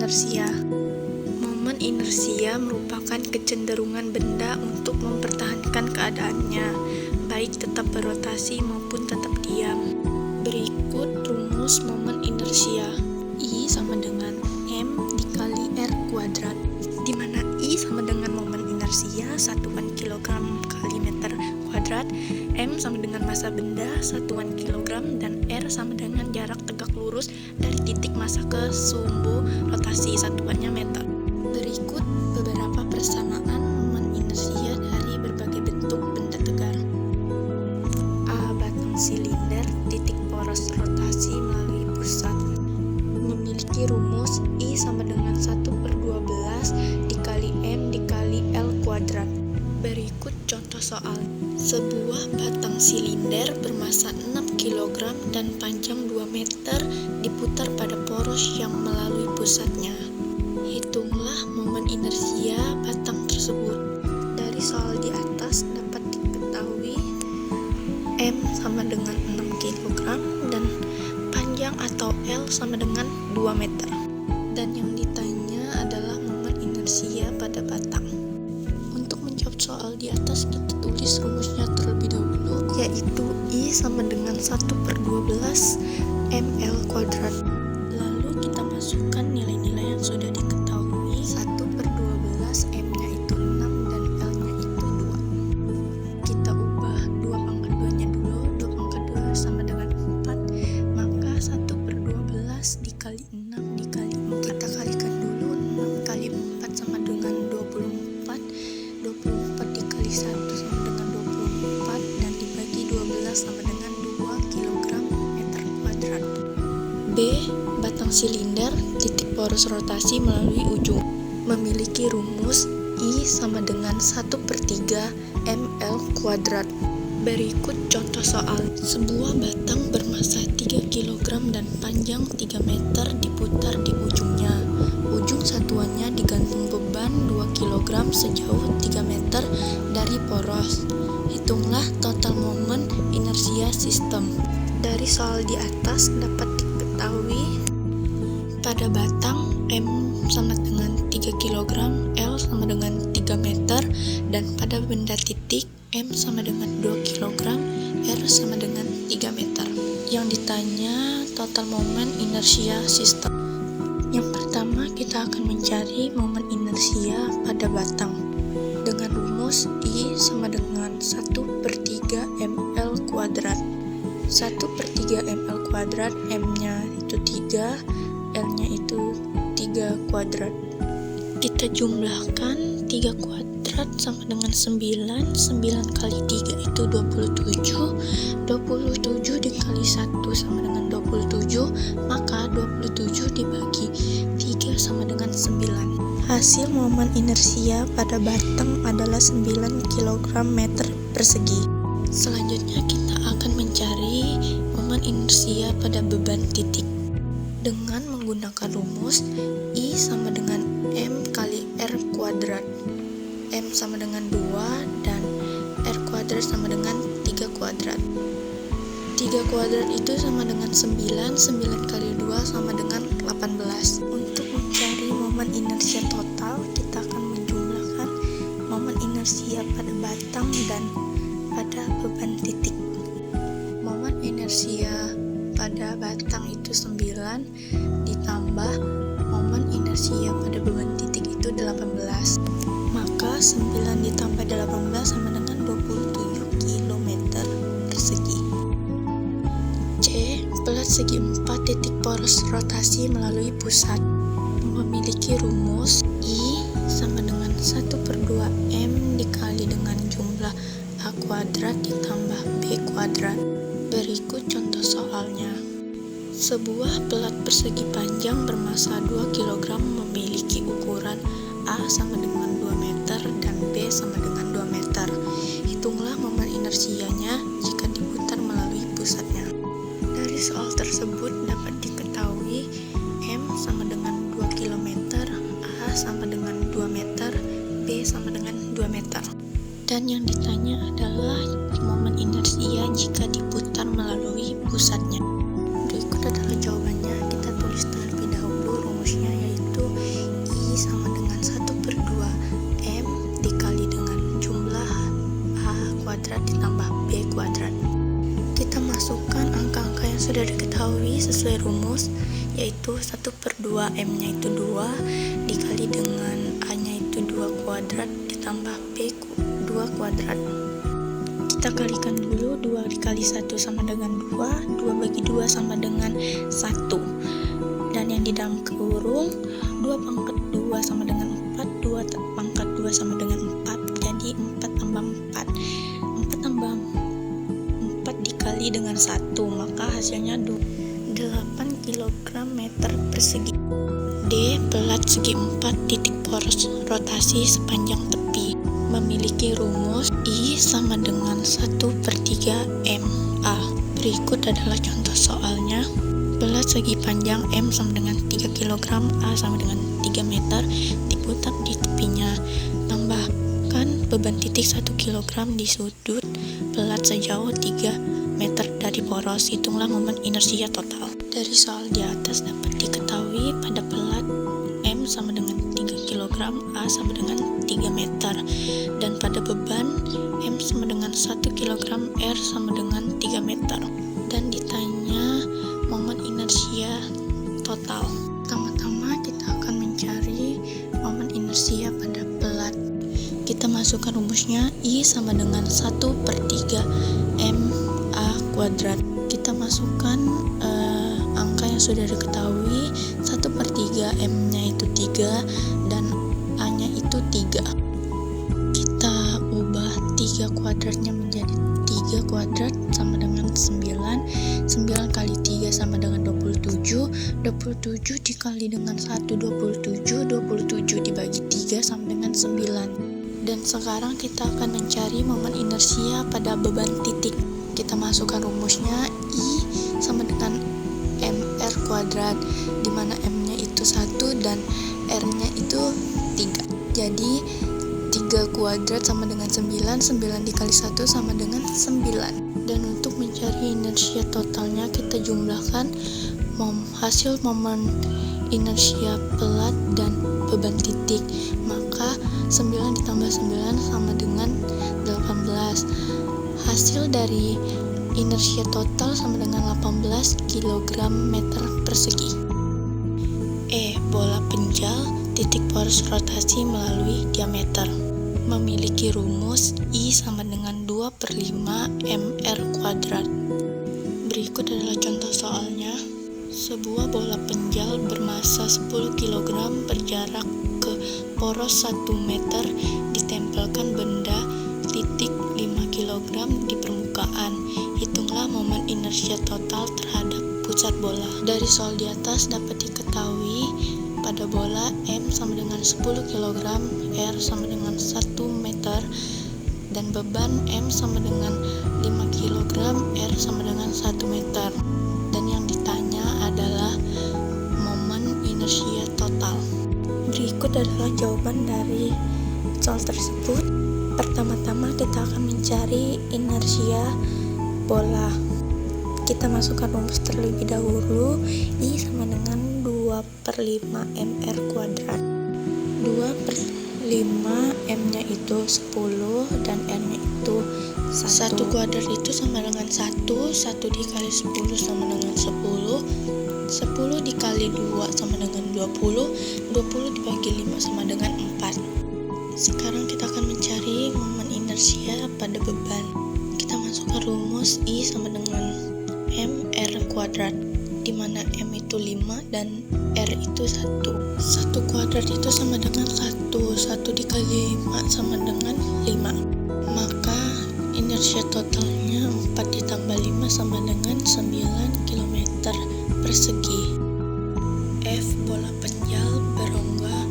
inersia. Momen inersia merupakan kecenderungan benda untuk mempertahankan keadaannya, baik tetap berotasi maupun tetap diam. Berikut rumus momen inersia. I sama dengan M dikali R kuadrat, di mana I sama dengan momen inersia satuan kilogram kali meter kuadrat, M sama dengan massa benda satuan kilogram, dan R sama dengan jarak tegak lurus dari titik massa ke sumbu rotasi satuannya meter. Berikut beberapa persamaan momen inersia dari berbagai bentuk benda tegar. A. Batang silinder, titik poros rotasi melalui pusat. Memiliki rumus I sama dengan 1/12 dikali M dikali L kuadrat. Berikut contoh soal. Sebuah batang silinder bermassa 6 kg dan panjang 2 meter diputar pada poros yang melalui pusatnya. Hitunglah momen inersia batang tersebut. Dari soal di atas dapat diketahui M sama dengan 6 kg dan panjang atau L sama dengan 2 meter. Dan yang ditanya adalah momen inersia pada batang. Untuk menjawab soal di atas, kita tulis rumusnya terlebih dahulu, yaitu I sama dengan 1/12 ml kuadrat. Lalu kita masukkan nilai-nilai yang sudah diketahui. 1/12 M-nya itu 6 dan L-nya itu 2. Kita ubah 2 pangkat 2-nya dulu. 2 pangkat 2 sama dengan 4, maka 1/12 dikali 6 dikali 4. Kita kalikan dulu. 6 kali 4 sama dengan 24. 24 dikali 1 sama dengan 24, dan dibagi 12 sama dengan 2 kg meter kuadrat. B. Batang silinder, titik poros rotasi melalui ujung. Memiliki rumus I sama dengan 1/3 ml kuadrat. Berikut contoh soal. Sebuah batang bermassa 3 kg dan panjang 3 meter diputar di ujungnya. Ujung satuannya digantung beban 2 kg sejauh 3 meter dari poros. Hitunglah total momen inersia sistem. Dari soal di atas dapat diketahui pada batang M sama dengan 3 kg, L sama dengan 3 meter, dan pada benda titik M sama dengan 2 kg, R sama dengan 3 meter. Yang ditanya total momen inersia sistem. Yang pertama, kita akan mencari momen inersia pada batang dengan rumus I sama dengan 1/3 ml kuadrat. 1/3 ml kuadrat, M-nya itu 3, L-nya itu 3 kuadrat. Kita jumlahkan 3 kuadrat sama dengan 9. 9 kali 3 itu 27. 27 dikali 1 sama dengan 27, maka 27 dibagi 3 sama dengan 9. Hasil momen inersia pada batang adalah 9 kg meter persegi. Selanjutnya kita akan mencari momen inersia pada beban titik dengan menggunakan rumus I sama dengan M kali R kuadrat. M sama dengan 2 dan R kuadrat sama dengan 3 kuadrat. 3 kuadrat itu sama dengan 9. 9 kali 2 sama dengan 18. Untuk mencari momen inersia total, kita akan menjumlahkan momen inersia pada batang dan pada beban titik. Momen inersia pada batang itu 9 ditambah momen inersia pada beban titik itu 18. Maka 9 ditambah 18 sama dengan 27 km persegi. C. Pelat segi 4 titik poros rotasi melalui pusat. Memiliki rumus I sama dengan 1/2 M dikali dengan jumlah A kuadrat ditambah B kuadrat. Berikut contoh soalnya. Sebuah pelat persegi panjang bermassa 2 kg memiliki ukuran A sama dengan 2 meter dan B sama dengan 2 meter. Hitunglah momen inersianya jika diputar melalui pusatnya. Dari soal tersebut dapat diketahui M sama dengan 2 km, A sama dengan 2 meter, B sama dengan 2 meter. Dan yang ditanya adalah momen inersia jika diputar melalui pusatnya. Berikut adalah jawabannya. Kita tulis terlebih dahulu rumusnya, yaitu sudah diketahui sesuai rumus, yaitu 1/2 M-nya itu 2 dikali dengan A-nya itu 2 kuadrat ditambah B 2 kuadrat. Kita kalikan dulu, 2 dikali 1 sama dengan 2, 2 bagi 2 sama dengan 1. Dan yang di dalam kurung 2 pangkat 2 sama dengan 4, 2 pangkat 2 sama dengan 4, jadi 4 tambah 4. 4 tambah 4 dikali dengan 1, maka hasilnya 8 kg meter persegi. D. Pelat segi 4 titik poros rotasi sepanjang tepi. Memiliki rumus I sama dengan 1/3 MA. Berikut adalah contoh soalnya. Pelat segi panjang M sama dengan 3 kg, A sama dengan 3 meter, diputar di tepinya. Tambahkan beban titik 1 kg di sudut pelat sejauh 3 meter dari poros. Hitunglah momen inersia total. Dari soal di atas dapat diketahui pada pelat M sama dengan 3 kg, A sama dengan 3 meter, dan pada beban M sama dengan 1 kg, R sama dengan 3 meter, dan ditanya momen inersia total. Pertama-tama kita akan mencari momen inersia pada pelat. Kita masukkan rumusnya, I sama dengan 1/3 MA kuadrat. Kita masukkan angka yang sudah diketahui, 1/3 M-nya itu 3 dan A-nya itu 3. Kita ubah 3 kuadratnya menjadi 3 kuadrat sama dengan 9. 9 kali 3 sama dengan 27. 27 dikali dengan 1, 27. 27 dibagi 3 sama dengan 9. Dan sekarang kita akan mencari momen inersia pada beban titik. Kita masukkan rumusnya, I sama dengan MR kuadrat, di mana M-nya itu 1 dan R-nya itu 3. Jadi 3 kuadrat sama dengan 9, 9 dikali 1 sama dengan 9. Dan untuk mencari inersia totalnya kita jumlahkan hasil momen inersia pelat dan beban titik. Maka 9 ditambah 9 sama dengan 18. Hasil dari inersia total sama dengan 18 kg meter persegi. E. Bola penjal titik poros rotasi melalui diameter. Memiliki rumus I sama dengan 2/5 MR kuadrat. Berikut adalah contoh soalnya. Sebuah bola penjal bermasa 10 kg berjarak ke poros 1 meter ditempelkan benda titik 5 kg di permukaan. Hitunglah momen inersia total terhadap pusat bola. Dari soal di atas dapat diketahui pada bola M sama dengan 10 kg, R sama dengan 1 meter, dan beban M sama dengan 5 kg, R sama dengan 1 meter. Dan yang ditanya adalah momen inersia total. Berikut adalah jawaban dari soal tersebut. Pertama-tama kita akan mencari inersia bola. Kita masukkan rumus terlebih dahulu. I sama dengan 2/5 MR kuadrat. 2/5 M-nya itu 10 dan R-nya itu 1 kuadrat itu sama dengan 1. 1 dikali 10 sama dengan 10. 10 dikali 2 sama dengan 20. 20 dibagi 5 sama dengan 4. Sekarang kita akan mencari momen inersia pada beban. Kita masukkan rumus I sama dengan MR kuadrat, di mana M itu 5 dan R itu 1. 1 kuadrat itu sama dengan 1. 1 dikali 5 sama dengan 5. Maka inersia totalnya 4 ditambah 5 sama dengan 9 km persegi. F. Bola penjal berongga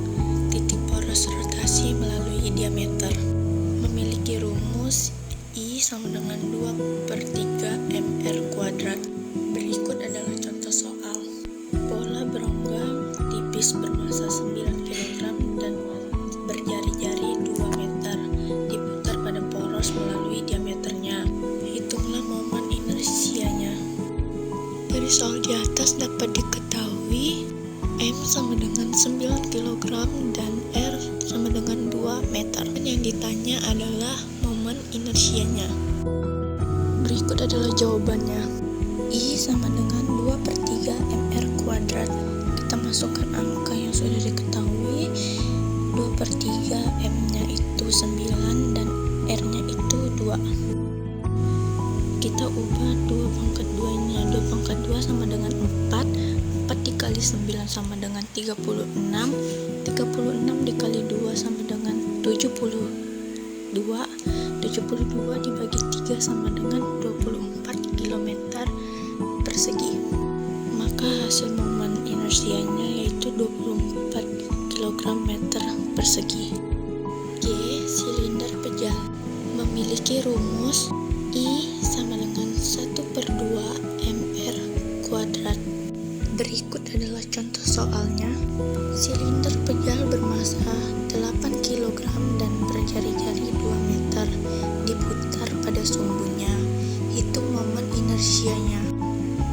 titik poros rotasi melalui diameter. Memiliki rumus I sama dengan 2/3 MR kuadrat. Berikut adalah contoh soal. Bola berongga tipis bermasa 9 kg dan berjari-jari 2 meter diputar pada poros melalui diameternya. Hitunglah momen inersianya. Dari soal di atas dapat diketahui M sama dengan 9 kg dan R sama dengan 2 meter. Dan yang ditanya adalah momen inersianya. Berikut adalah jawabannya. I sama dengan 2/3 mr kuadrat. Kita masukkan angka yang sudah diketahui. 2/3 m-nya itu 9 dan r-nya itu 2. Kita ubah 2/2 nya. 2/2 sama dengan 4. 4 dikali 9 sama dengan 36. 36 dikali 2 sama dengan 72. 72 dibagi 3 sama dengan 24 km persegi. Maka hasil momen inersianya yaitu 24 kg meter persegi. G. Silinder pejal memiliki rumus I sama dengan 1/2 mr kuadrat. Berikut adalah contoh soalnya. Silinder pejal bermassa 8 kg dan berjari-jari 2 meter diputar pada sumbunya. Hitung momen inersianya.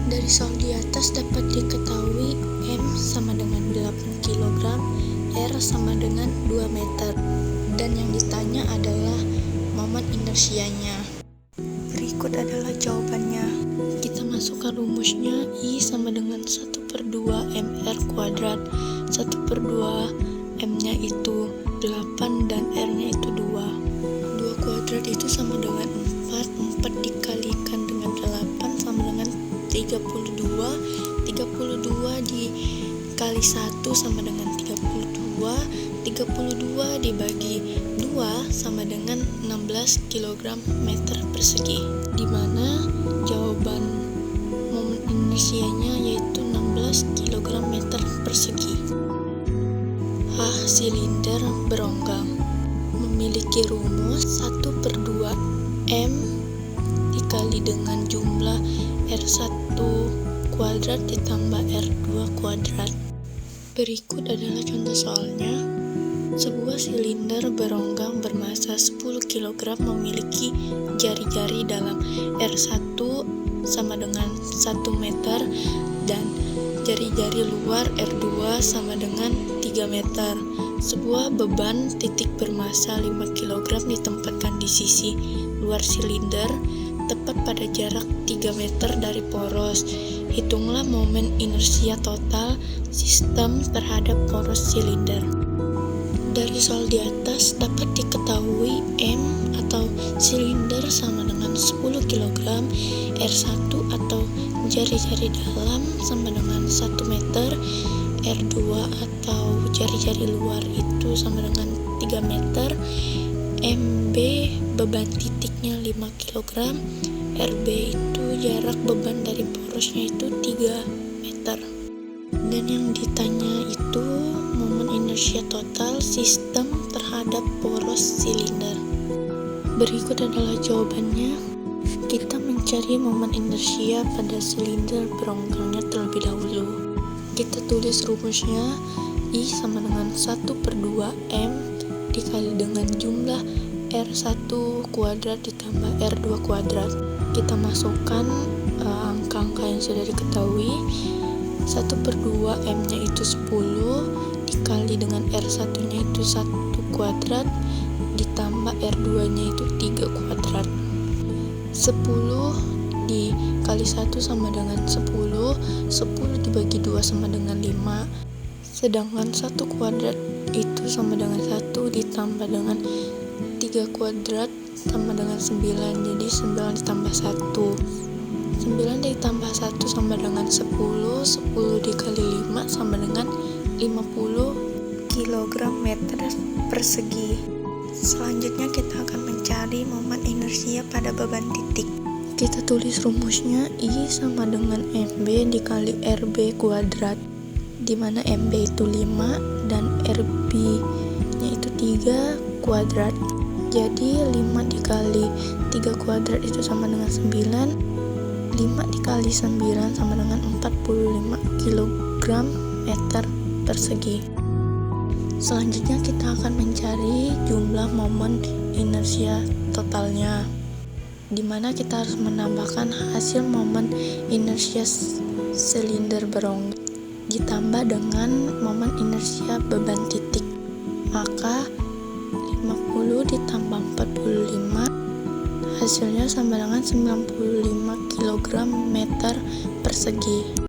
Dari soal di atas dapat diketahui M sama dengan 8 kg, R sama dengan 2 meter. Dan yang ditanya adalah momen inersianya. Berikut adalah jawabannya. Kita masukkan rumusnya. I sama dengan 1/2 mr kuadrat. 1/2 m-nya itu 8 dan r-nya itu 2. 2 kuadrat itu sama dengan 4. 4 dikalikan dengan 8 sama dengan 32. 32 dikali 1 sama dengan 32. 32 dibagi 2 sama dengan 16 kg meter persegi, di mana jawaban momen inersianya yaitu 16 kg meter persegi. H. Silinder beronggang memiliki rumus 1/2 M dikali dengan jumlah R1 kuadrat ditambah R2 kuadrat. Berikut adalah contoh soalnya. Sebuah silinder beronggang bermassa 10 kg memiliki jari-jari dalam R1 sama dengan 1 meter dan jari-jari luar R2 sama dengan 3 meter. Sebuah beban titik bermassa 5 kg ditempatkan di sisi luar silinder tepat pada jarak 3 meter dari poros. Hitunglah momen inersia total sistem terhadap poros silinder. Dari soal di atas dapat diketahui M atau silinder sama dengan 10 kg, R1 atau jari-jari dalam sama dengan 1 meter, R2 atau jari-jari luar itu sama dengan 3 meter, MB beban titiknya 5 kg, RB itu jarak beban dari porosnya itu 3 meter. Dan yang ditanya itu momen inersia total sistem terhadap poros silinder. Berikut adalah jawabannya. Kita mencari momen inersia pada silinder beronggangnya terlebih dahulu. Kita tulis rumusnya. I sama dengan 1/2 M dikali dengan jumlah R1 kuadrat ditambah R2 kuadrat. Kita masukkan angka-angka yang sudah diketahui. 1/2 M-nya itu 10 dikali dengan R1-nya itu 1 kuadrat ditambah R2-nya itu 3 kuadrat. 10 dikali 1 sama dengan 10. 10 dibagi 2 sama dengan 5. Sedangkan 1 kuadrat itu sama dengan 1 ditambah dengan 3 kuadrat sama dengan 9. Jadi 9 ditambah 1. 9 ditambah 1 sama dengan 10. 10 dikali 5 sama dengan 50 kg meter persegi. Selanjutnya kita akan mencari momen inersia pada beban titik. Kita tulis rumusnya. I sama dengan MB dikali RB kuadrat, di mana MB itu 5 dan RB nya itu 3 kuadrat. Jadi 5 dikali 3 kuadrat itu sama dengan 9. 5 dikali 9 sama dengan 45 kg meter persegi. Selanjutnya kita akan mencari jumlah momen inersia totalnya, di mana kita harus menambahkan hasil momen inersia silinder beronggang ditambah dengan momen inersia beban titik. Maka 50 ditambah 45 Hasilnya sembarangan 95 kg meter persegi.